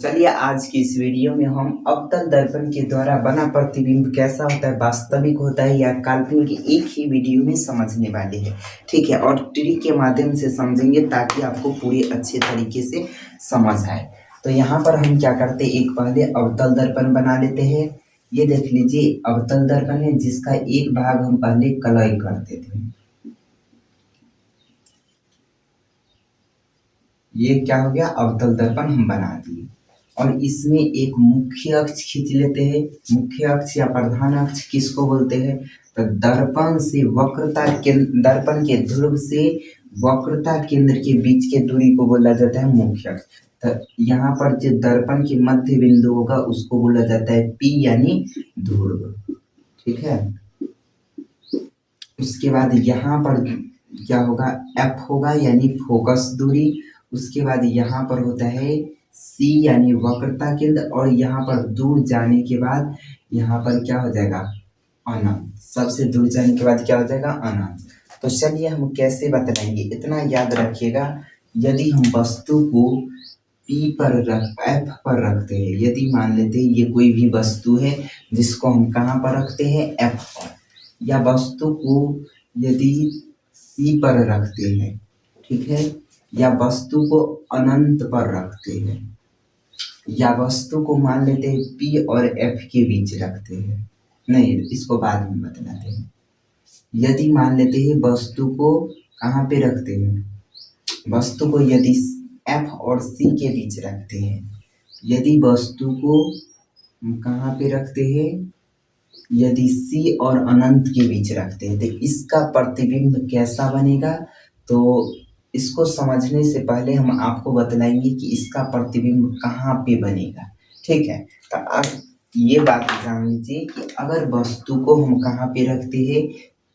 चलिए आज की इस वीडियो में हम अवतल दर्पण के द्वारा बना प्रतिबिंब कैसा होता है, वास्तविक होता है या काल्पनिक, एक ही वीडियो में समझने वाले हैं। ठीक है, और ट्रिक के माध्यम से समझेंगे ताकि आपको पूरे अच्छे तरीके से समझ आए। तो यहाँ पर हम क्या करते हैं, एक पहले अवतल दर्पण बना लेते हैं। ये देख लीजिए अवतल दर्पण है जिसका एक भाग हम पहले कलई कर देते हैं। ये क्या हो गया, अवतल दर्पण हम बना दिए। और इसमें एक मुख्य अक्ष खींच लेते हैं। मुख्य अक्ष या प्रधान अक्ष किसको बोलते हैं, तो दर्पण से वक्रता केंद्र, दर्पण के ध्रुव से वक्रता केंद्र के बीच के दूरी को बोला जाता है मुख्य अक्ष। तो यहाँ पर जो दर्पण के मध्य बिंदु होगा उसको बोला जाता है P यानी ध्रुव। ठीक है, उसके बाद यहाँ पर क्या होगा, F होगा यानी फोकस दूरी। उसके बाद यहाँ पर होता है C यानी वक्रता केंद्र, और यहाँ पर दूर जाने के बाद यहाँ पर क्या हो जाएगा, अनंत। सबसे दूर जाने के बाद क्या हो जाएगा, अनंत। तो चलिए हम कैसे बतलाएंगे, इतना याद रखिएगा। यदि हम वस्तु को P पर F पर रखते हैं, यदि मान लेते हैं ये कोई भी वस्तु है जिसको हम कहाँ पर रखते हैं, F पर, या वस्तु को यदि C पर रखते हैं, ठीक है, या वस्तु को अनंत पर रखते हैं, या वस्तु को मान लेते हैं P और F के बीच रखते हैं, नहीं इसको बाद में बतलाते हैं। यदि मान लेते हैं वस्तु को कहाँ पे रखते हैं, वस्तु को यदि F और C के बीच रखते हैं, यदि वस्तु को कहाँ पे रखते हैं, यदि C और अनंत के बीच रखते हैं, तो इसका प्रतिबिंब कैसा बनेगा। तो इसको समझने से पहले हम आपको बतलाएंगे कि इसका प्रतिबिंब कहाँ पे बनेगा। ठीक है, तो अब ये बात जान लीजिए कि अगर वस्तु को हम कहाँ पे रखते हैं,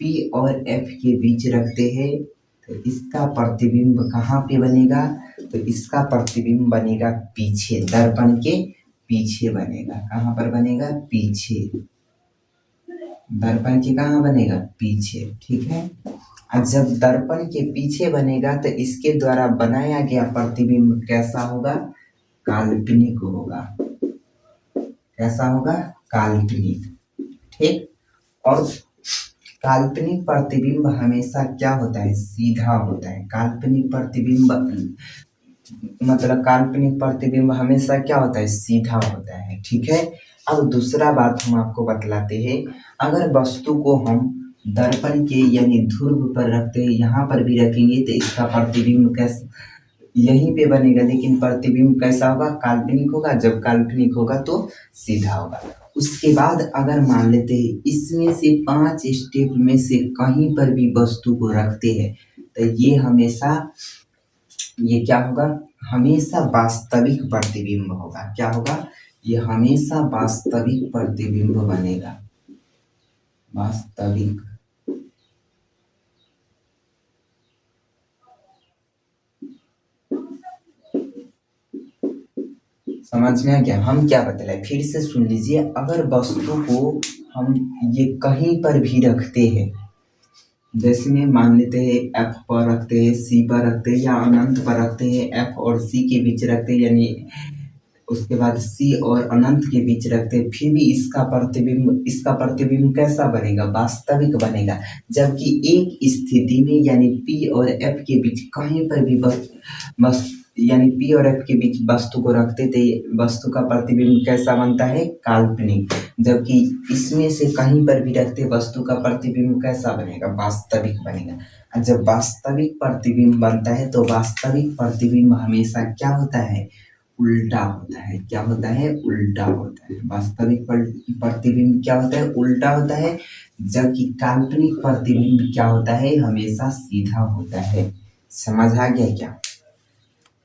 P और F के बीच रखते हैं, तो इसका प्रतिबिंब कहाँ पे बनेगा, तो इसका प्रतिबिंब बनेगा पीछे, दर्पण के पीछे बनेगा। कहाँ पर बनेगा, पीछे, दर्पण के कहाँ बनेगा, पीछे। ठीक है, और जब दर्पण के पीछे बनेगा तो इसके द्वारा बनाया गया प्रतिबिंब कैसा होगा, काल्पनिक होगा। कैसा होगा, काल्पनिक। ठीक, और काल्पनिक प्रतिबिंब हमेशा क्या होता है, सीधा होता है। काल्पनिक प्रतिबिंब मतलब काल्पनिक प्रतिबिंब हमेशा क्या होता है, सीधा होता है। ठीक है, अब दूसरा बात हम आपको बतलाते हैं। अगर वस्तु को हम दर्पण के यानी ध्रुव पर रखते हैं, यहाँ पर भी रखेंगे तो इसका प्रतिबिंब कैसा, यहीं पे बनेगा, लेकिन प्रतिबिंब कैसा होगा, काल्पनिक होगा। जब काल्पनिक होगा तो सीधा होगा। उसके बाद अगर मान लेते हैं इसमें से 5 स्टेप में से कहीं पर भी वस्तु को रखते हैं, तो ये हमेशा, ये क्या होगा, हमेशा वास्तविक प्रतिबिंब होगा। क्या होगा, ये हमेशा वास्तविक प्रतिबिंब बनेगा, वास्तविक। समझ में आ गया, हम क्या बतलाए, फिर से सुन लीजिए। अगर वस्तु को हम ये कहीं पर भी रखते हैं, जैसे में मान लेते हैं F पर रखते हैं, C पर रखते हैं, या अनंत पर रखते हैं, F और C के बीच रखते हैं, यानी उसके बाद C और अनंत के बीच रखते हैं, फिर भी इसका प्रतिबिंब कैसा बनेगा, वास्तविक बनेगा। जबकि एक स्थिति में यानी P और F के बीच कहीं पर भी बस यानी P और F के बीच वस्तु को रखते थे, वस्तु का प्रतिबिंब कैसा बनता है, काल्पनिक। जबकि इसमें से कहीं पर भी रखते वस्तु का प्रतिबिंब कैसा बनेगा, वास्तविक बनेगा। और जब वास्तविक प्रतिबिंब बनता है तो वास्तविक प्रतिबिंब हमेशा क्या होता है, उल्टा होता है। क्या होता है, उल्टा होता है। वास्तविक प्रतिबिंब क्या होता है, उल्टा होता है। जबकि काल्पनिक प्रतिबिंब क्या होता है, हमेशा सीधा होता है। समझ आ गया क्या।